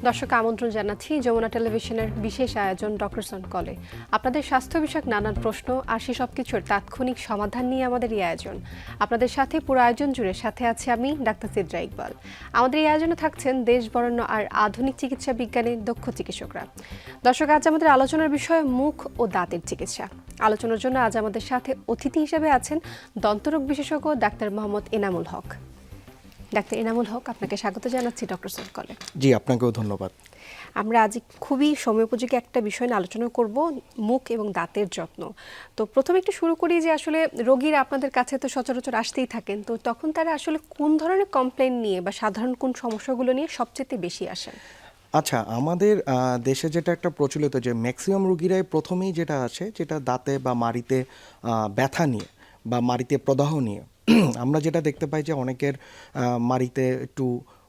দর্শক আমন্ত্রণ জানাচ্ছি যমুনা টেলিভিশনের বিশেষ আয়োজন ডক্টরস অন কলে। আপনাদের স্বাস্থ্য বিষয়ক নানান প্রশ্ন আর সে সবকিছুর তাৎক্ষণিক সমাধান নিয়ে আমাদের এই আয়োজন। আপনাদের সাথে পুরো আয়োজন জুড়ে সাথে আছি আমি ডাক্তার সিদ্রা ইকবাল। আমাদের এই আয়োজনে থাকছেন দেশ বরেণ্য আর আধুনিক চিকিৎসা বিজ্ঞানের দক্ষ চিকিৎসকরা। দর্শক, আজ আমাদের আলোচনার বিষয় মুখ ও দাঁতের চিকিৎসা। আলোচনার জন্য আজ আমাদের সাথে অতিথি হিসেবে আছেন দন্তরোগ বিশেষজ্ঞ ডাক্তার মোহাম্মদ এনামুল হক। ডাক্তার এনামুল হক, আপনাকে স্বাগত জানাচ্ছি ডক্টরস অন কলে। জি, আপনাকেও ধন্যবাদ। আমরা আজ খুবই সময়োপযোগী একটা বিষয় নিয়ে আলোচনা করব, মুখ এবং দাঁতের যত্ন। তো প্রথমে একটু শুরু করি যে আসলে রোগীরা আপনাদের কাছে তো সচরাচর আসতেই থাকেন, তো তখন তারা আসলে কোন ধরনের কমপ্লেইন নিয়ে বা সাধারণ কোন সমস্যাগুলো নিয়ে সবচেয়ে বেশি আসেন? আচ্ছা, আমাদের দেশে যেটা একটা প্রচলিত যে ম্যাক্সিমাম রুগীরাই প্রথমেই যেটা আছে যেটা দাঁতে বা মাড়িতে ব্যথা নিয়ে বা মাড়িতে প্রদাহ নিয়ে। আমরা যেটা দেখতে পাই যে অনেকের মাড়িতে একটু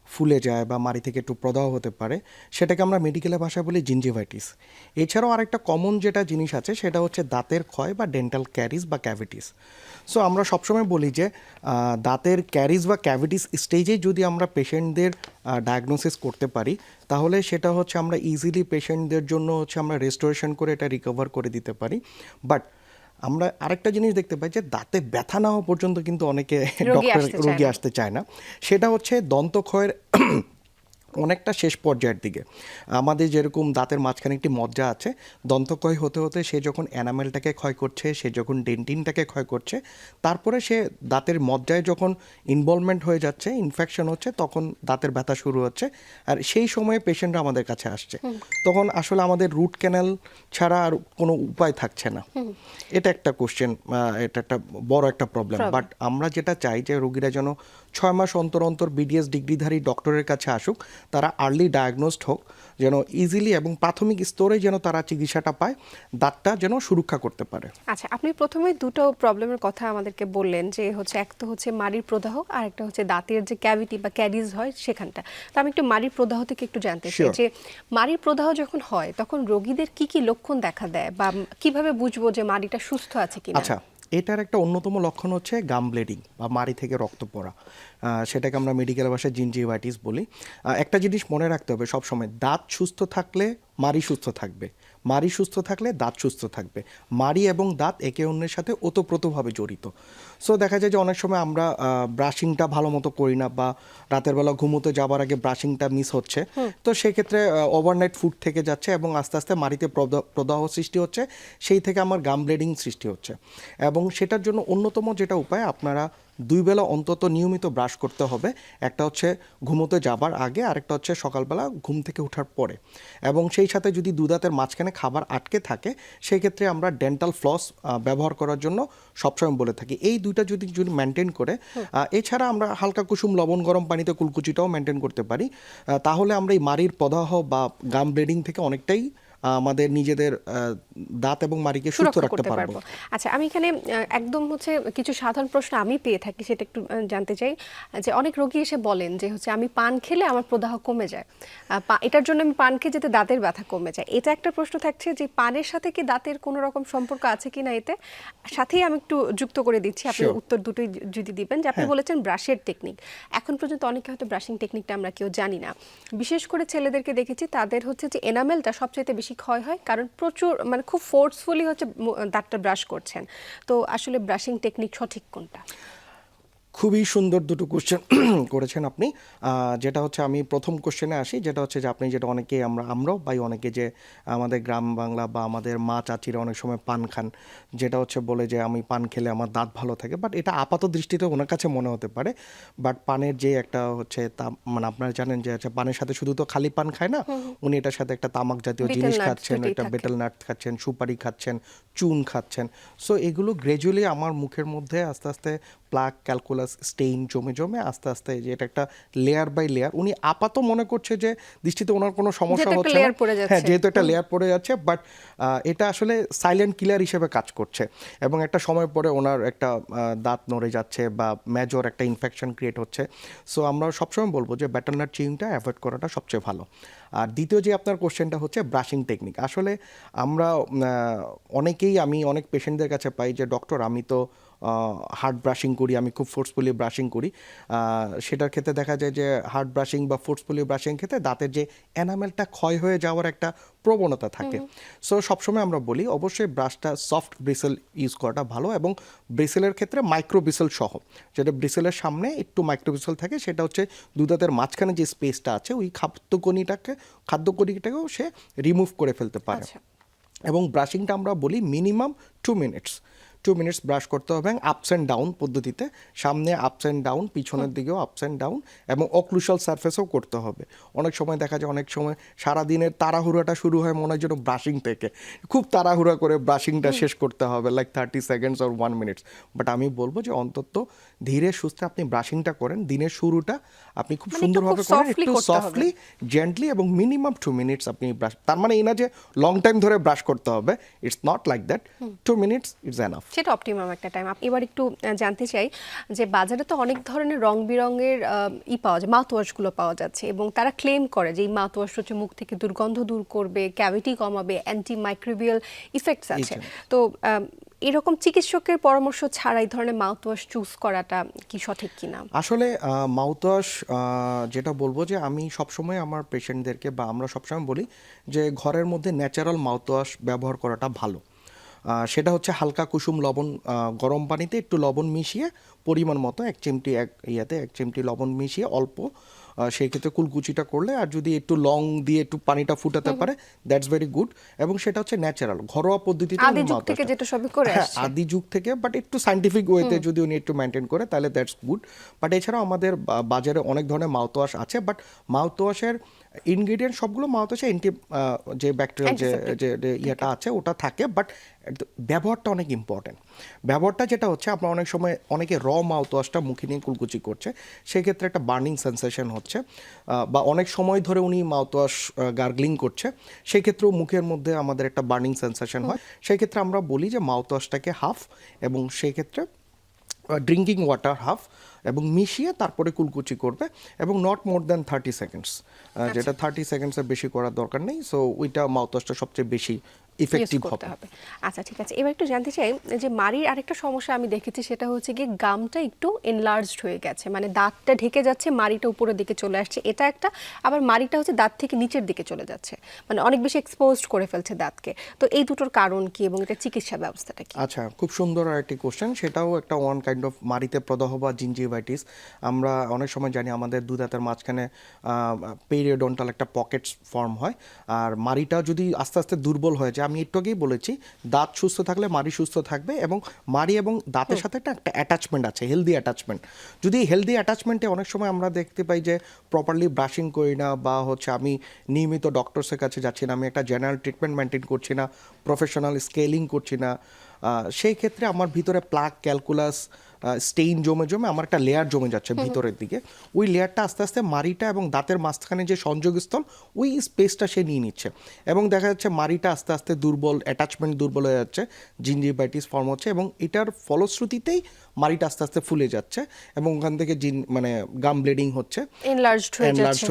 ফুলে যায় বা মাড়ি থেকে একটু প্রদাহ হতে পারে, সেটাকে আমরা মেডিকেলের ভাষায় বলি জিঞ্জিভাইটিস। এছাড়াও আরেকটা কমন যেটা জিনিস আছে সেটা হচ্ছে দাঁতের ক্ষয় বা ডেন্টাল ক্যারিজ বা ক্যাভিটিস। সো আমরা সবসময় বলি যে দাঁতের ক্যারিজ বা ক্যাভিটিস স্টেজে যদি আমরা পেশেন্টদের ডায়াগনোসিস করতে পারি, তাহলে সেটা হচ্ছে আমরা ইজিলি পেশেন্টদের জন্য হচ্ছে আমরা রেস্টোরেশন করে এটা রিকভার করে দিতে পারি। বাট আমরা আরেকটা জিনিস দেখতে পাই যে দাঁতে ব্যথা না হওয়া পর্যন্ত কিন্তু অনেকে রোগী আসতে চায় না। সেটা হচ্ছে দন্তক্ষয়ের অনেকটা শেষ পর্যায়ের দিকে। আমাদের যেরকম দাঁতের মাঝখানে একটি মজ্জা আছে, দন্তক্ষয় হতে হতে সে যখন এনামেলটাকে ক্ষয় করছে, সে যখন ডেন্টিনটাকে ক্ষয় করছে, তারপরে সে দাঁতের মজ্জায় যখন ইনভলভমেন্ট হয়ে যাচ্ছে, ইনফেকশন হচ্ছে, তখন দাঁতের ব্যথা শুরু হচ্ছে। আর সেই সময়ে পেশেন্টরা আমাদের কাছে আসছে, তখন আসলে আমাদের রুট ক্যানাল ছাড়া আর কোনো উপায় থাকছে না। এটা একটা কোশ্চেন, এটা একটা বড় একটা প্রবলেম। বাট আমরা যেটা চাই যে রোগীরা যেন 6 মাস অন্তর অন্তর বিডিএস ডিগ্রিধারী ডক্টরের কাছে আসুক, তারা আর্লি ডায়াগনোসড হোক, যেন ইজিলি এবং প্রাথমিক স্তরে যেন তারা চিকিৎসাটা পায়, দাঁতটা যেন সুরক্ষা করতে পারে। আচ্ছা, আপনি প্রথমে দুটো প্রবলেমের কথা আমাদেরকে বললেন, যে হচ্ছে এক তো হচ্ছে মাড়ির প্রদাহ আর একটা হচ্ছে দাঁতের যে ক্যাভিটি বা ক্যারিজ হয় সেখানটা। তো আমি একটু মাড়ির প্রদাহ থেকে একটু জানতে চাই যে মাড়ির প্রদাহ যখন হয় তখন রোগীদের কি কি লক্ষণ দেখা দেয় বা কিভাবে বুঝবো যে মাড়িটা সুস্থ আছে কিনা? আচ্ছা, এটার একটা অন্যতম লক্ষণ হচ্ছে গাম ব্লিডিং বা মাড়ি থেকে রক্ত পড়া। সেটাকে আমরা মেডিকেল ভাষায় জিঞ্জিভাইটিস বলি। একটা জিনিস মনে রাখতে হবে সবসময়, দাঁত সুস্থ থাকলে মাড়ি সুস্থ থাকবে, মাড়ি সুস্থ থাকলে দাঁত সুস্থ থাকবে। মাড়ি এবং দাঁত একে অন্যের সাথে ওতপ্রোতভাবে জড়িত। সো দেখা যায় যে অনেক সময় আমরা ব্রাশিংটা ভালো মতো করি না বা রাতের বেলা ঘুমোতে যাবার আগে ব্রাশিংটা মিস হচ্ছে, তো সেক্ষেত্রে ওভারনাইট ফুড থেকে যাচ্ছে এবং আস্তে আস্তে মাড়িতে প্রদাহ সৃষ্টি হচ্ছে, সেই থেকে আমার গাম ব্লিডিং সৃষ্টি হচ্ছে। এবং সেটার জন্য অন্যতম যেটা উপায়, আপনারা 2 বেলা অন্তত নিয়মিত ব্রাশ করতে হবে। একটা হচ্ছে ঘুমোতে যাবার আগে, আরেকটা হচ্ছে সকালবেলা ঘুম থেকে ওঠার পরে। এবং সেই সাথে যদি দুদাঁতের মাঝখানে খাবার আটকে থাকে, সেই ক্ষেত্রে আমরা ডেন্টাল ফ্লস ব্যবহার করার জন্য সবসময় বলে থাকি। এই দুইটা যদি মেনটেন করে, এছাড়া আমরা হালকা কুসুম লবণ গরম পানিতে কুলকুচিটাও মেনটেন করতে পারি, তাহলে আমরা এই মাড়ির প্রদাহ বা গাম ব্লিডিং থেকে অনেকটাই আমাদের নিজেদের দাঁত এবং মাড়িকে সুস্থ রাখতে পারবো। আচ্ছা, আমি এখানে একদম হচ্ছে কিছু সাধারণ প্রশ্ন আমি পেয়ে থাকি, সেটা একটু জানতে চাই। যে অনেক রোগী এসে বলেন যে হচ্ছে আমি পান খেলে আমার প্রদাহ কমে যায়, এটার জন্য আমি পান খেয়ে যেতে দাঁতের ব্যথা কমে যায়। এটা একটা প্রশ্ন থাকছে যে পানের সাথে কি দাঁতের কোনো রকম সম্পর্ক আছে কিনা। এতে সাথেই আমি একটু যুক্ত করে দিচ্ছি, আপনি উত্তর দুটোই যদি দিবেন। যে আপনি বলেছেন ব্রাশের টেকনিক, এখন পর্যন্ত অনেকে হয়তো ব্রাশিং টেকনিকটা আমরা কেউ জানি না। বিশেষ করে ছেলেদেরকে দেখেছি, তাদের হচ্ছে যে এনামেলটা সবচাইতে বেশি ক্ষয় হয়, কারণ প্রচুর মানে খুব ফোর্সফুলি হচ্ছে দাঁতটা ব্রাশ করছেন। তো আসলে ব্রাশিং টেকনিক সঠিক কোনটা? খুবই সুন্দর দুটো কোশ্চেন করেছেন আপনি। যেটা হচ্ছে আমি প্রথম কোশ্চেনে আসি, যেটা হচ্ছে যে আপনি যেটা অনেকে আমরাও বা অনেকে যে আমাদের গ্রাম বাংলা বা আমাদের মা চাচিরা অনেক সময় পান খান, যেটা হচ্ছে বলে যে আমি পান খেলে আমার দাঁত ভালো থাকে। বাট এটা আপাত দৃষ্টিতে ওনার কাছে মনে হতে পারে, বাট পানের যে একটা হচ্ছে মানে আপনারা জানেন যে হচ্ছে পানের সাথে শুধু তো খালি পান খায় না, উনি এটার সাথে একটা তামাক জাতীয় জিনিস খাচ্ছেন, একটা বেটেল নাট খাচ্ছেন, সুপারি খাচ্ছেন, চুন খাচ্ছেন। সো এগুলো গ্র্যাজুয়ালি আমার মুখের মধ্যে আস্তে আস্তে প্লাক, ক্যালকুলাস, স্টেইন জমে জমে আস্তে আস্তে যে এটা একটা লেয়ার বাই লেয়ার, উনি আপাত মনে করছে যে দৃষ্টিতে ওনার কোনো সমস্যা হচ্ছে না, হ্যাঁ, যেহেতু একটা লেয়ার পড়ে যাচ্ছে। বাট এটা আসলে সাইলেন্ট কিলার হিসেবে কাজ করছে এবং একটা সময় পরে ওনার একটা দাঁত নড়ে যাচ্ছে বা মেজর একটা ইনফেকশন ক্রিয়েট হচ্ছে। সো আমরা সবসময় বলবো যে বেটেল নাট চিউইংটা অ্যাভয়েড করাটা সবচেয়ে ভালো। আর দ্বিতীয় যে আপনার কোশ্চেনটা হচ্ছে ব্রাশিং টেকনিক, আসলে আমরা অনেকেই, আমি অনেক পেশেন্টদের কাছে পাই যে ডক্টর আমি তো হার্ড ব্রাশিং করি, আমি খুব ফোর্সফুলি ব্রাশিং করি, সেটার ক্ষেত্রে দেখা যায় যে হার্ড ব্রাশিং বা ফোর্সফুলি ব্রাশিং ক্ষেত্রে দাঁতের যে এনামেলটা ক্ষয় হয়ে যাওয়ার একটা প্রবণতা থাকে। সো সবসময় আমরা বলি অবশ্যই ব্রাশটা সফট ব্রিসেল ইউজ করাটা ভালো, এবং ব্রিসেলের ক্ষেত্রে মাইক্রো ব্রিসেল সহ, যেটা ব্রিসেলের সামনে একটু মাইক্রো ব্রিসেল থাকে, সেটা হচ্ছে দু দাঁতের মাঝখানে যে স্পেসটা আছে ওই খাদ্যকণিটাকেও সে রিমুভ করে ফেলতে পারে। আচ্ছা। এবং ব্রাশিংটা আমরা বলি মিনিমাম 2 মিনিটস, 2 মিনিটস ব্রাশ করতে হবে আপস অ্যান্ড ডাউন পদ্ধতিতে, সামনে আপস অ্যান্ড ডাউন, পিছনের দিকেও আপস অ্যান্ড ডাউন, এবং অক্লুশাল সারফেসও করতে হবে। অনেক সময় দেখা যায়, অনেক সময় সারাদিনের তাড়াহুড়াটা শুরু হয় মনে হয় যেন ব্রাশিং থেকে, খুব তাড়াহুড়া করে ব্রাশিংটা শেষ করতে হবে like 30 seconds or 1 minutes. But আমি বলবো যে অন্তত ধীরে সুস্থে আপনি ব্রাশিংটা করেন, দিনের শুরুটা আপনি খুব মানে একটু সুন্দরভাবে খুব করেন, softly একটু করতে হবে। সফটলি, জেন্টলি, এবং মিনিমাম 2 মিনিটস আপনি ব্রাশ। তার মানে এই না যে লং টাইম ধরে ব্রাশ করতে হবে, it's not like that. 2 minutes it's enough. সেটা অপটিমাম একটা টাইম। এবার একটু জানতে চাই যে বাজারে তো অনেক ধরনের রং বেরঙের পাওয়া যায়, মাউথওয়াশগুলো পাওয়া যাচ্ছে, এবং তারা ক্লেম করে যে এই মাউথওয়াশ হচ্ছে মুখ থেকে দুর্গন্ধ দূর করবে, ক্যাভিটি কমাবে, অ্যান্টি মাইক্রোবিয়াল ইফেক্টস আছে। তো এরকম চিকিৎসকের পরামর্শ ছাড়া এই ধরনের মাউথওয়াশ চুজ করাটা কি সঠিক কিনা? আসলে মাউথওয়াশ যেটা বলবো যে আমি সবসময় আমার পেশেন্টদেরকে বা আমরা সবসময় বলি যে ঘরের মধ্যে ন্যাচারাল মাউথওয়াশ ব্যবহার করাটা ভালো। সেটা হচ্ছে হালকা কুসুম লবণ, গরম পানিতে একটু লবণ মিশিয়ে পরিমাণ মতো 1 চিমটি লবণ মিশিয়ে অল্প, সেই ক্ষেত্রে কুলকুচিটা করলে, আর যদি একটু লং দিয়ে একটু পানিটা ফুটাতে পারে দ্যাটস ভেরি গুড। এবং সেটা হচ্ছে ন্যাচারাল ঘরোয়া পদ্ধতিতে আদি যুগ থেকে যেটা সবই করে আসছে। আদি যুগ থেকে, বাট একটু সাইন্টিফিক ওয়েতে যদি উনি একটু মেনটেন করে তাহলে দ্যাটস গুড। বাট এছাড়াও আমাদের বাজারে অনেক ধরনের মাউথওয়াশ আছে, বাট মাউথওয়াশের ইনগ্রিডিয়েন্ট সবগুলো মাউথওয়াশে যে ব্যাকটেরিয়াল যে ইয়েটা আছে ওটা থাকে, বাট ব্যবহারটা অনেক ইম্পর্টেন্ট। ব্যবহারটা যেটা হচ্ছে, আমরা অনেক সময় অনেকে মাউথওয়াশটা মুখে নিয়ে কুলকুচি করছে, সেক্ষেত্রে একটা বার্নিং সেন্সেশন হচ্ছে, বা অনেক সময় ধরে উনি মাউথওয়াশ গার্গলিং করছে, সেক্ষেত্রেও মুখের মধ্যে আমাদের একটা বার্নিং সেন্সেশন হয়। সেক্ষেত্রে আমরা বলি যে মাউথওয়াশটাকে হাফ, এবং সেক্ষেত্রে ড্রিঙ্কিং ওয়াটার হাফ, এবং মিশিয়ে তারপরে কুলকুচি করবে, এবং নট মোর দ্যান 30 সেকেন্ডস, যেটা 30 সেকেন্ডসের বেশি করার দরকার নেই। সো ওইটা মাউথওয়াশটা সবচেয়ে বেশি ইফেক্টিভ করতে হবে। হবে। আচ্ছা, ঠিক আছে। এবার একটু জানতে চাই যে মাড়ির আরেকটা সমস্যা আমি দেখেছি, সেটা হচ্ছে গিয়ে গামটা একটু এনলার্জড হয়ে গেছে, মানে দাঁতটা ঢেকে যাচ্ছে, মাড়িটা উপরের দিকে চলে আসছে, এটা একটা। আবার মাড়িটা হচ্ছে দাঁত থেকে নিচের দিকে চলে যাচ্ছে, মানে অনেক বেশি এক্সপোজড করে ফেলছে দাঁতকে। তো এই দুটোর কারণ কি, এবং এটা চিকিৎসা ব্যবস্থাটা কি? আচ্ছা, খুব সুন্দর একটি কোশ্চেন। সেটাও একটা ওয়ান কাইন্ড অফ মাড়িতে প্রদাহ বা জিঞ্জিভাইটিস। আমরা অনেক সময় জানি আমাদের দু দাঁতের মাঝখানে পেরিওডন্টাল একটা পকেটস ফর্ম হয়, আর মাড়িটা যদি আস্তে আস্তে দুর্বল হয়ে যায়, আমি একটু আগেই বলেছি দাঁত সুস্থ থাকলে মাড়ি সুস্থ থাকবে, এবং মাড়ি এবং দাঁতের সাথে একটা অ্যাটাচমেন্ট আছে, হেলদি অ্যাটাচমেন্ট। যদি হেলদি অ্যাটাচমেন্টে অনেক সময় আমরা দেখতে পাই যে প্রপারলি ব্রাশিং করি না, বা হচ্ছে আমি নিয়মিত ডক্টরসের কাছে যাচ্ছি না, আমি একটা জেনারেল ট্রিটমেন্ট মেনটেন করছি না, প্রফেশনাল স্কেলিং করছি না, সেই ক্ষেত্রে আমার ভিতরে প্লাক, ক্যালকুলাস, স্টেইন জমে জমে আমার একটা লেয়ার জমে যাচ্ছে ভিতরের দিকে। ওই লেয়ারটা আস্তে আস্তে মাড়িটা এবং দাঁতের মাঝখানে যে সংযোগস্থল, ওই স্পেসটা সে নিয়ে নিচ্ছে, এবং দেখা যাচ্ছে মাড়িটা আস্তে আস্তে দুর্বল, অ্যাটাচমেন্ট দুর্বল হয়ে যাচ্ছে, জিঞ্জিভাইটিস ফর্ম হচ্ছে, এবং এটার ফলশ্রুতিতেই মাড়িটা আস্তে আস্তে ফুলে যাচ্ছে, এবং ওখান থেকে মানে গাম ব্লিডিং হচ্ছে, এনলার্জড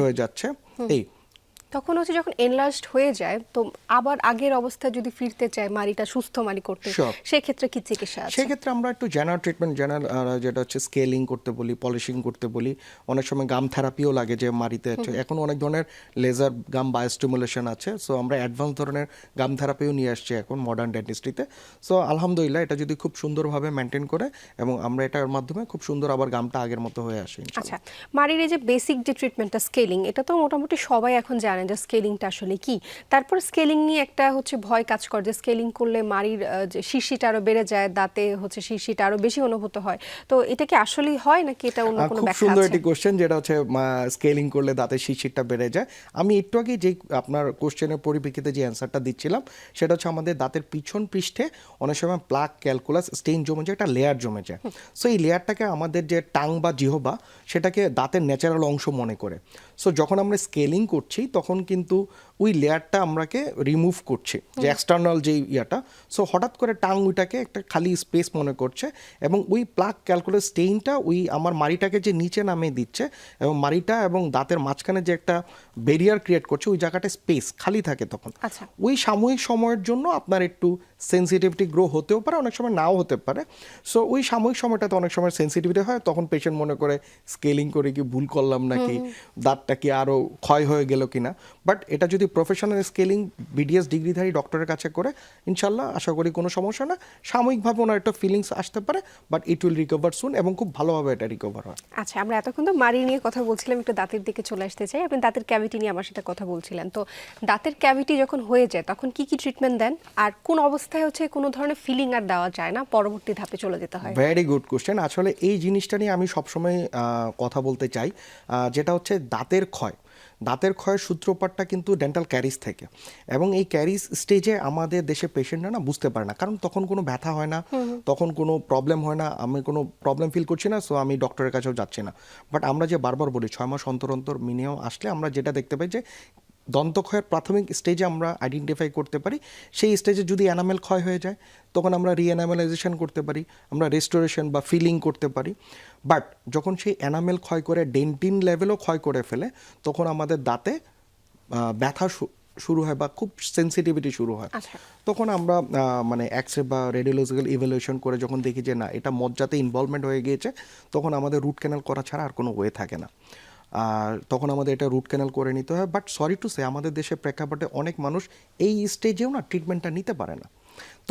হয়ে যাচ্ছে। এই তখন হচ্ছে যখন এনলার্জড হয়ে যায়, তো আবার আগের অবস্থায় যদি ফিরতে চায় মাড়িটা সুস্থ মাড়ি করতে, Sure. সেক্ষেত্রে কি চিকিৎসা আছে? সেক্ষেত্রে আমরা একটু জেনারেল ট্রিটমেন্ট, যেটা হচ্ছে স্কেলিং করতে বলি, পলিশিং করতে বলি, অনেক সময় গাম থেরাপিও লাগে যে মাড়িতে আছে। এখন অনেক ধরনের লেজার গাম বায়োস্টিমুলেশন আছে, সো আমরা অ্যাডভান্স ধরনের গাম থেরাপিও নিয়ে আসছি এখন মডার্ন ডেন্টিস্ট্রিতে। সো আলহামদুলিল্লাহ, এটা যদি খুব সুন্দরভাবে মেনটেন করে, এবং আমরা এটার মাধ্যমে খুব সুন্দর আবার গামটা আগের মতো হয়ে আসে ইনশাআল্লাহ। আচ্ছা, মাড়ির এই যে বেসিক যে ট্রিটমেন্টটা স্কেলিং, এটা তো মোটামুটি সবাই এখন জানেন যে স্কেলিংটা আসলে কি। তারপর স্কেলিং নিয়ে একটা হচ্ছে ভয় কাজ করে যে স্কেলিং করলে মাড়ির যে শিরশিটা আরো বেড়ে যায়, দাঁতে হচ্ছে শিরশিটা আরো বেশি অনুভূত হয়। তো এটা কি আসলেই হয়, নাকি এটা অন্য কোনো খুব ব্যাখ্যা সুন্দর আছে? একটি কোশ্চেন, যেটা হচ্ছে স্কেলিং করলে দাঁতের শিরশিরটা বেড়ে যায়। আমি একটু আগে যে আপনার কোশ্চেনের পরিপ্রেক্ষিতে যে অ্যান্সারটা দিচ্ছিলাম, সেটা হচ্ছে আমাদের দাঁতের পিছন পৃষ্ঠে অনেক সময় প্লাক, ক্যালকুলাস, স্টেইন জমে যায়, একটা লেয়ার জমে যায়। সো এই লেয়ারটাকে আমাদের যে টাং বা জিহবা, সেটাকে দাঁতের ন্যাচারাল অংশ মনে করে। সো যখন আমরা স্কেলিং করছি তখন কিন্তু ওই লেয়ারটা আমরাকে রিমুভ করছে, যে এক্সটার্নাল যে ইয়াটা। সো হঠাৎ করে টাং ওইটাকে একটা খালি স্পেস মনে করছে, এবং ওই প্লাক ক্যালকুলাস স্টেইনটা ওই আমার মাড়িটাকে যে নিচে নামিয়ে দিচ্ছে, এবং মাড়িটা এবং দাঁতের মাঝখানে যে একটা ব্যারিয়ার ক্রিয়েট করছে, ওই জায়গাটা স্পেস খালি থাকে তখন। আচ্ছা। ওই সাময়িক সময়ের জন্য আপনার একটু সেন্সিটিভিটি গ্রো হতেও পারে, অনেক সময় নাও হতে পারে। সো ওই সাময়িক সময়টাতে অনেক সময় সেন্সিটিভিটি হয়, তখন পেশেন্ট মনে করে স্কেলিং করে কি ভুল করলাম নাকি, দাঁতটা কি আরও ক্ষয় হয়ে গেল কিনা। বাট এটা যদি প্রফেশনাল স্কেলিং বিডিএস ডিগ্রিধারী ডক্টরের কাছে করে, ইনশাল্লাহ আশা করি কোনো সমস্যা না। সাময়িকভাবে ওনার একটা ফিলিংস আসতে পারে, বাট ইট উইল রিকভার সুন, এবং খুব ভালোভাবে এটা রিকভার হয়। আচ্ছা, আমরা এতক্ষণ তো মাড়ি নিয়ে কথা বলছিলাম, একটু দাঁতের দিকে চলে আসতে চাই। আপনি দাঁতের ক্যাভিটি নিয়ে আমার সাথে কথা বলছিলেন, তো দাঁতের ক্যাভিটি যখন হয়ে যায় তখন কি কি ট্রিটমেন্ট দেন, আর কোন অবস্থায় হচ্ছে কোনো ধরনের ফিলিং আর দেওয়া যায় না, পরবর্তী ধাপে চলে যেতে হয়? Very good question. আসলে এই জিনিসটা নিয়ে আমি সবসময় কথা বলতে চাই, যেটা হচ্ছে দাঁতের ক্ষয়। দাঁতের ক্ষয়ের সূত্রপাতটা কিন্তু ডেন্টাল ক্যারিজ থেকে, এবং এই ক্যারিজ স্টেজে আমাদের দেশে পেশেন্টরা না বুঝতে পারে না, কারণ তখন কোনো ব্যথা হয় না, তখন কোনো প্রবলেম হয় না, আমি কোনো প্রবলেম ফিল করছি না, সো আমি ডক্টরের কাছেও যাচ্ছি না। বাট আমরা যে বারবার বলি 6 মাস অন্তর অন্তর মিনিমাম আসলে আমরা যেটা দেখতে পাই যে দন্তক্ষয়ের প্রাথমিক স্টেজে আমরা আইডেন্টিফাই করতে পারি। সেই স্টেজে যদি এনামেল ক্ষয় হয়ে যায়, তখন আমরা রিএনামেলাইজেশন করতে পারি, আমরা রেস্টোরেশন বা ফিলিং করতে পারি। বাট যখন সেই এনামেল ক্ষয় করে ডেন্টিন লেভেলও ক্ষয় করে ফেলে, তখন আমাদের দাঁতে ব্যথা শুরু হয় বা খুব সেন্সিটিভিটি শুরু হয়। আচ্ছা। তখন আমরা মানে এক্সরে বা রেডিওলজিক্যাল ইভ্যালুয়েশন করে যখন দেখি যে না, এটা মজ্জাতে ইনভলভমেন্ট হয়ে গিয়েছে, তখন আমাদের রুট ক্যানাল করা ছাড়া আর কোনো ওয়ে থাকে না। আর তখন আমাদের এটা রুট ক্যানাল করে নিতে হয়। বাট সরি টু সে, আমাদের দেশের প্রেক্ষাপটে অনেক মানুষ এই স্টেজেও না ট্রিটমেন্টটা নিতে পারে না।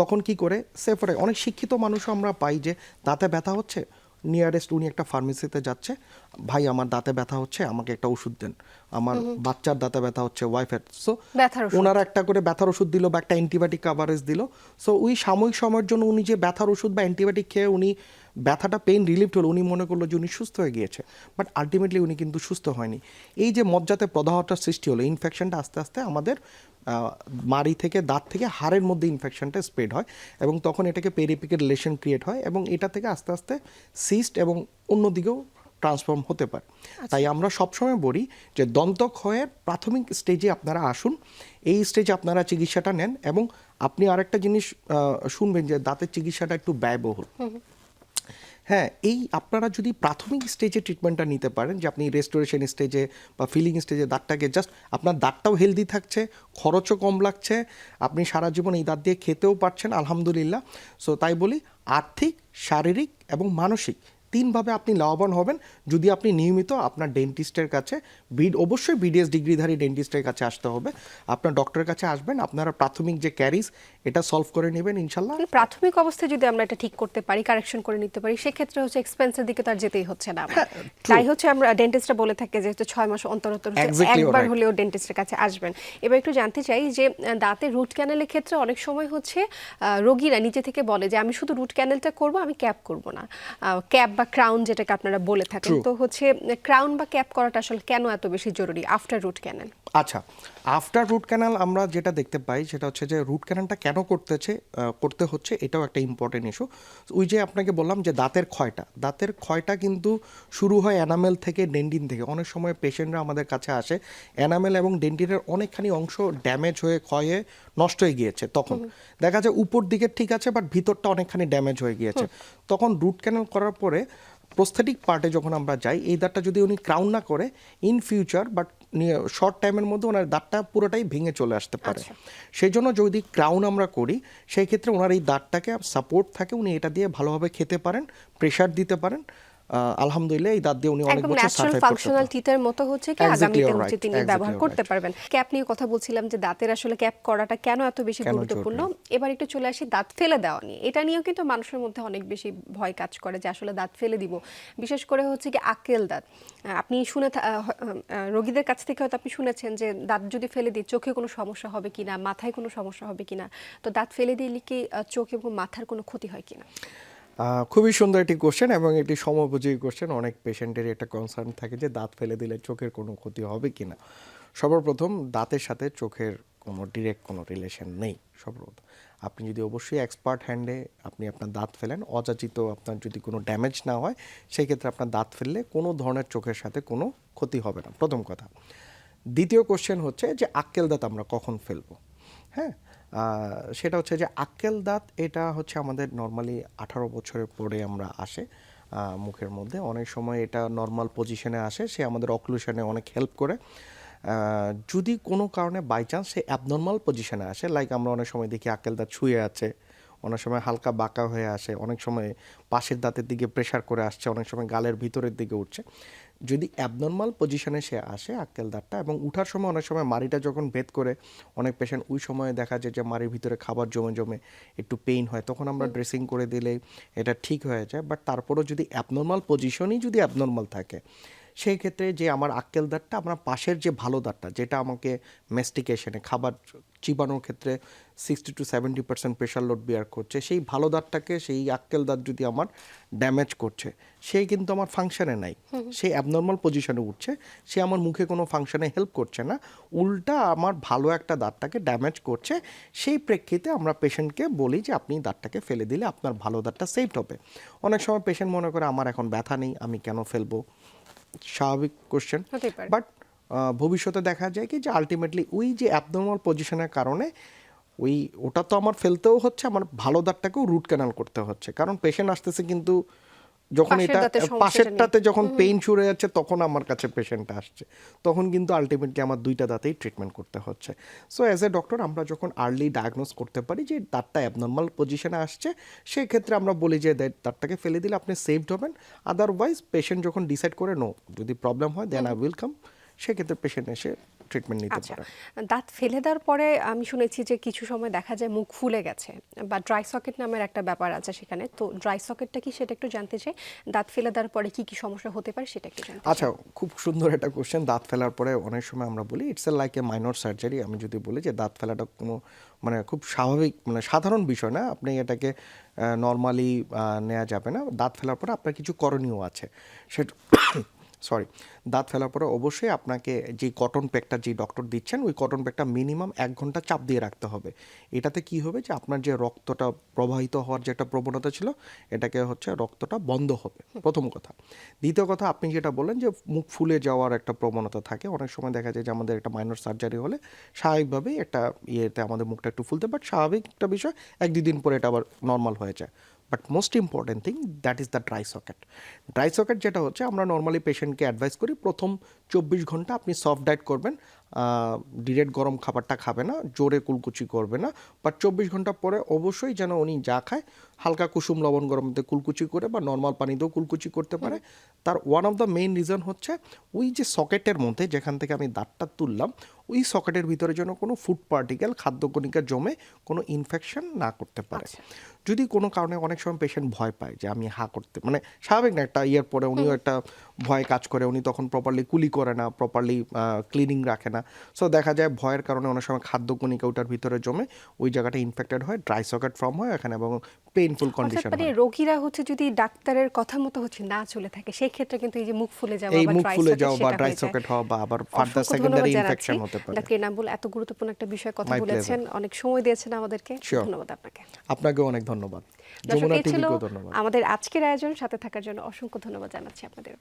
তখন কি করে, সেফরে অনেক শিক্ষিত মানুষও আমরা পাই যে দাঁতে ব্যথা হচ্ছে, নিয়ারেস্ট উনি একটা ফার্মেসিতে যাচ্ছে, ভাই আমার দাঁতে ব্যথা হচ্ছে, আমাকে একটা ওষুধ দেন, আমার বাচ্চার দাঁতে ব্যথা হচ্ছে, ওয়াইফের। সো ব্যথার ওষুধ। ওনারা একটা করে ব্যথার ওষুধ দিল বা একটা অ্যান্টিবায়োটিক কাভারেজ দিল। সো ওই সাময়িক সময়ের জন্য উনি যে ব্যথার ওষুধ বা অ্যান্টিবায়োটিক খেয়ে উনি ব্যথাটা পেইন রিলিফ হলো, উনি মনে করলো যে উনি সুস্থ হয়ে গিয়েছে, বাট আলটিমেটলি উনি কিন্তু সুস্থ হয়নি। এই যে মজ্জাতে প্রদাহটার সৃষ্টি হলো, ইনফেকশনটা আস্তে আস্তে আমাদের মাড়ি থেকে দাঁত থেকে হাড়ের মধ্যে ইনফেকশনটা স্প্রেড হয়, এবং তখন এটাকে পেরিপিকের রিলেশন ক্রিয়েট হয়, এবং এটা থেকে আস্তে আস্তে সিস্ট এবং অন্যদিকেও ট্রান্সফর্ম হতে পারে। তাই আমরা সবসময় বলি যে দন্তক্ষয়ের প্রাথমিক স্টেজে আপনারা আসুন, এই স্টেজে আপনারা চিকিৎসাটা নেন। এবং আপনি আরেকটা জিনিস শুনবেন যে দাঁতের চিকিৎসাটা একটু ব্যয়বহুল। হ্যাঁ, এই আপনারা যদি প্রাথমিক স্টেজে ট্রিটমেন্টটা নিতে পারেন, যে আপনি রেস্টোরেশন স্টেজে বা ফিলিং স্টেজে দাঁতটাকে জাস্ট, আপনার দাঁতটাও হেলদি থাকছে, খরচও কম লাগছে, আপনি সারা জীবন এই দাঁত দিয়ে খেতেও পারছেন আলহামদুলিল্লাহ। সো তাই বলি, আর্থিক, শারীরিক এবং মানসিক তিনভাবে আপনি লাভবান হবেন যদি আপনি নিয়মিত আপনার ডেন্টিস্টের কাছে, অবশ্যই বিডিএস ডিগ্রিধারী ডেন্টিস্টের কাছে আসতে হবে, আপনার ডক্টরের কাছে আসবেন, আপনারা প্রাথমিক যে ক্যারিজ এটা সলভ করে নেবেন ইনশাল্লাহ। মানে প্রাথমিক অবস্থায় যদি আমরা এটা ঠিক করতে পারি, কারেকশন করে নিতে পারি, সেক্ষেত্রে হচ্ছে এক্সপেন্সের দিকে তার যেতেই হচ্ছে না আমার। তাই হচ্ছে আমরা ডেন্টিস্টরা বলে থাকে যে 6 মাস অন্তর অন্তর Exactly একবার right. হলেও ডেন্টিস্টের কাছে আসবেন। এবার একটু জানতে চাই যে দাঁতের রুট ক্যানেলের ক্ষেত্রে অনেক সময় হচ্ছে রোগীরা নিজে থেকে বলে যে আমি শুধু রুট ক্যানেলটা করব, আমি ক্যাপ করব না, ক্যাপ বা ক্রাউন যেটাকে আপনারা বলে থাকেন। True. তো হচ্ছে ক্রাউন বা ক্যাপ করাটা আসলে কেন এত বেশি জরুরি আফটার রুট ক্যানেল? আচ্ছা, আফটার রুট ক্যানাল আমরা যেটা দেখতে পাই সেটা হচ্ছে যে রুট ক্যানালটা কেন করতে হচ্ছে, এটাও একটা ইম্পর্টেন্ট ইস্যু। ওই যে আপনাকে বললাম যে দাঁতের ক্ষয়টা কিন্তু শুরু হয় এনামেল থেকে, ডেন্টিন থেকে। অনেক সময় পেশেন্টরা আমাদের কাছে আসে, এনামেল এবং ডেন্টিনের অনেকখানি অংশ ড্যামেজ হয়ে ক্ষয় হয়ে নষ্ট হয়ে গিয়েছে, তখন দেখা যায় উপর দিকে ঠিক আছে, বাট ভিতরটা অনেকখানি ড্যামেজ হয়ে গিয়েছে। তখন রুট ক্যানাল করার পরে প্রস্থেটিক পার্টে যখন আমরা যাই, এই দাঁতটা যদি উনি ক্রাউন না করে, ইন ফিউচার বাট শর্ট টাইমের মধ্যে ওনার দাঁতটা পুরোটাই ভেঙে চলে আসতে পারে। সেই জন্য যদি ক্রাউন আমরা করি, সেই ক্ষেত্রে ওনার এই দাঁতটাকে সাপোর্ট থাকে, উনি এটা দিয়ে ভালোভাবে খেতে পারেন, প্রেশার দিতে পারেন, আলহামদুলিল্লাহ এই দাঁত দিয়ে উনি অনেক একদম বছর ন্যাচারাল সার্ভাইভ করতে ফাংশনাল পারেন। টিথের মতো হচ্ছে কি Exactly, আগামীতে you're হচ্ছে right. তিনি Exactly, ব্যবহার you're করতে right. পারবেন। ক্যাপ নিয়ে কথা বলছিলাম যে দাঁতের আসলে ক্যাপ করাটা কেন এত বেশি কেন গুরুত্বপূর্ণ। জরুরি? এবার একটু চলে আসি দাঁত ফেলে দেওয়া নিয়ে। এটা নিয়েও কিন্তু মানুষের মধ্যে অনেক বেশি ভয় কাজ করে যে আসলে দাঁত ফেলে দিব, বিশেষ করে হচ্ছে কি আক্কেল দাঁত। আপনি রোগীদের কাছ থেকে হয়তো আপনি শুনেছেন যে দাঁত যদি ফেলে দিই চোখে কোনো সমস্যা হবে কিনা, মাথায় কোনো সমস্যা হবে কিনা। তো দাঁত ফেলে দিলে কি চোখ এবং মাথার কোনো ক্ষতি হয় কিনা? খুবই সুন্দর একটি কোশ্চেন এবং একটি সময়োপযোগী কোশ্চেন। অনেক পেশেন্টের একটা কনসার্ন থাকে যে দাঁত ফেলে দিলে চোখের কোনো ক্ষতি হবে কিনা। সর্বপ্রথম, দাঁতের সাথে চোখের কোনো ডিরেক্ট কোনো রিলেশন নেই। সর্বপ্রথম আপনি যদি অবশ্যই এক্সপার্ট হ্যান্ডে আপনি আপনার দাঁত ফেলেন, অযাচিত আপনার যদি কোনো ড্যামেজ না হয়, সেই ক্ষেত্রে আপনার দাঁত ফেললে কোনো ধরনের চোখের সাথে কোনো ক্ষতি হবে না, প্রথম কথা। দ্বিতীয় কোশ্চেন হচ্ছে যে আক্কেল দাঁত আমরা কখন ফেলবো। হ্যাঁ, সেটা হচ্ছে যে আক্কেল দাঁত এটা হচ্ছে আমাদের নর্মালি 18 বছরের পরে আমরা আসে মুখের মধ্যে। অনেক সময় এটা নর্মাল পজিশনে আসে, সে আমাদের অক্লুশনে অনেক হেল্প করে। যদি কোনো কারণে বাই চান্স সে অ্যাবনর্মাল পজিশনে আসে, লাইক আমরা অনেক সময় দেখি আক্কেল দাঁত ছুঁয়ে আছে, অনেক সময় হালকা বাঁকা হয়ে আসে, অনেক সময় পাশের দাঁতের দিকে প্রেশার করে আসছে, অনেক সময় গালের ভিতরের দিকে উঠছে। যদি অ্যাবনর্মাল পজিশনে সে আসে আক্কেল দাঁতটা, এবং উঠার সময় অনেক সময় মাড়িটা যখন ভেদ করে অনেক পেশেন্ট ওই সময় দেখা যায় যে মাড়ির ভিতরে খাবার জমে জমে একটু পেইন হয়, তখন আমরা ড্রেসিং করে দিলেই এটা ঠিক হয়ে যায়। বাট তারপরেও যদি অ্যাবনর্মাল পজিশনই যদি অ্যাবনর্মাল থাকে, সেই ক্ষেত্রে যে আমার আক্কেল দাঁতটা, আমার পাশের যে ভালো দাঁতটা যেটা আমাকে মেস্টিকেশনে খাবার চিবানোর ক্ষেত্রে 60-70% প্রেশার লোড বিয়ার করছে, সেই ভালো দাঁতটাকে, সেই আক্কেল দাঁত যদি আমার ড্যামেজ করছে, সেই কিন্তু আমার ফাংশনে নাই, সে অ্যাবনর্মাল পজিশনে উঠছে, সে আমার মুখে কোনো ফাংশনে হেল্প করছে না, উল্টা আমার ভালো একটা দাঁতটাকে ড্যামেজ করছে। সেই প্রেক্ষিতে আমরা পেশেন্টকে বলি যে আপনি দাঁতটাকে ফেলে দিলে আপনার ভালো দাঁতটা সেভড হবে। অনেক সময় পেশেন্ট মনে করে আমার এখন ব্যথা নেই, আমি কেন ফেলবো, স্বাভাবিক কোশ্চেন। হতেই পারে। বাট ভবিষ্যতে দেখা যায় কি যে আলটিমেটলি ওই যে অ্যাবনর্মাল পজিশনের কারণে ওটা তো আমার ফেলতেও হচ্ছে, আমার ভালো দাঁতটাকেও রুট ক্যানাল করতে হচ্ছে। কারণ পেশেন্ট আসতেছে কিন্তু যখন পাশের এটা দাঁতের সমস্যাটা পাশেরটাতে যখন পেইন শুরু হয়ে যাচ্ছে, তখন আমার কাছে পেশেন্টটা আসছে, তখন কিন্তু আলটিমেটলি আমার দুইটা দাঁতেই ট্রিটমেন্ট করতে হচ্ছে। সো অ্যাজ এ ডক্টর আমরা যখন আর্লি ডায়াগনোস করতে পারি যে দাঁতটা অ্যাবনর্মাল পজিশনে আসছে, সেই ক্ষেত্রে আমরা বলি যে দাঁতটাকে ফেলে দিলে আপনি সেভড হবেন। আদারওয়াইজ পেশেন্ট যখন ডিসাইড করে নো, যদি প্রবলেম হয় দেন আই উইল কাম, সেক্ষেত্রে পেশেন্ট এসে ট্রিটমেন্ট নিতে আচ্ছা, পারে। দাঁত ফেলে দেওয়ার পরে আমি শুনেছি যে কিছু সময় দেখা যায় মুখ ফুলে গেছে, বা ড্রাই সকেট নামের একটা ব্যাপার আছে সেখানে। তো ড্রাই সকেটটা কি, সেটা একটু জানতে চাই। দাঁত ফেলে দেওয়ার পরে কি কি সমস্যা হতে পারে সেটা একটু জানতে চাই। আচ্ছা, খুব সুন্দর একটা কোশ্চেন। দাঁত ফেলার পরে অনেক সময় আমরা বলি it's a like a minor surgery. আমি যদি বলি যে দাঁত ফেলাটা কোনো মানে খুব স্বাভাবিক মানে সাধারণ বিষয় না, আপনি এটাকে নর্মালি নেওয়া যাবে না। দাঁত ফেলার পরে আপনার কিছু করণীয় আছে, সেটা সরি, দাঁত ফেলার পরে অবশ্যই আপনাকে যে কটন প্যাকটা যে ডক্টর দিচ্ছেন, ওই কটন প্যাকটা মিনিমাম 1 ঘন্টা চাপ দিয়ে রাখতে হবে। এটাতে কি হবে যে আপনার যে রক্তটা প্রবাহিত হওয়ার যে একটা প্রবণতা ছিল, এটাকে হচ্ছে রক্তটা বন্ধ হবে, প্রথম কথা। দ্বিতীয় কথা, আপনি যেটা বললেন যে মুখ ফুলে যাওয়ার একটা প্রবণতা থাকে, অনেক সময় দেখা যায় যে আমাদের একটা মাইনর সার্জারি হলে স্বাভাবিকভাবেই একটা ইয়েতে আমাদের মুখটা একটু ফুলতে, বাট স্বাভাবিক একটা বিষয়, 1-2 দিন পরে এটা আবার নর্মাল হয়ে যায়। But most important thing that is the dry socket. Dry socket যেটা হচ্ছে, আমরা নর্মালি পেশেন্টকে অ্যাডভাইস করি প্রথম 24 ঘন্টা আপনি সফট ডায়েট করবেন, ডিরেক্ট গরম খাবারটা খাবে না, জোরে কুলকুচি করবে না। বাট 24 ঘন্টা পরে অবশ্যই যেন উনি যা খায় হালকা কুসুম লবণ গরমতে কুলকুচি করে বা নর্মাল পানিতেও কুলকুচি করতে পারে। তার one of the main reason হচ্ছে ওই যে সকেটের মধ্যে যেখান থেকে আমি দাঁতটা তুললাম, ওই সকেটের ভিতরে যেন কোনো ফুড পার্টিকেল, খাদ্যকণিকা জমে কোনো ইনফেকশন না করতে পারে। যদি কোনো কারণে অনেক সময় পেশেন্ট ভয় পায় যে আমি হা করতে, মানে স্বাভাবিক না, একটা ইয়ের পরে উনিও একটা ভয় কাজ করে, উনি তখন প্রপারলি কুলি করে না, প্রপারলি ক্লিনিং রাখে না। সো দেখা যায় ভয়ের কারণে অনেক সময় খাদ্যকণিকা ওটার ভিতরে জমে ওই জায়গাটা ইনফেক্টেড হয়, ড্রাই সকেট ফর্ম হয় এখানে, এবং পেইনফুল অর্থাৎ কন্ডিশন মানে হয়। রোগীরা হচ্ছে যদি ডাক্তারের কথা মতো হচ্ছে না চলে থাকে, সেই ক্ষেত্রে কিন্তু এই যে মুখ ফুলে যাওয়া এই বা মুখ ড্রাই ফুলে সকেট যাওয়া বা সেটা ড্রাই হয়ে যায়। সকেট হওয়া বা আবার ফার্দার অসংখ্য সেকেন্ডারি ধন্যবাদ ইনফেকশন জানাচ্ছি হতে পারে। ডাক্তার এনামুল, এত গুরুত্বপূর্ণ একটা বিষয়ে কথা My বলেছেন, অনেক সময় দিয়েছেন আমাদেরকে। Sure. ধন্যবাদ আপনাকে। আপনাকেও অনেক ধন্যবাদ। দর্শক, যমুনা এই ছিল টিভিকেও ধন্যবাদ। আমাদের আজকের আয়োজন, সাথে থাকার জন্য অসংখ্য ধন্যবাদ জানাচ্ছি আপনাদের।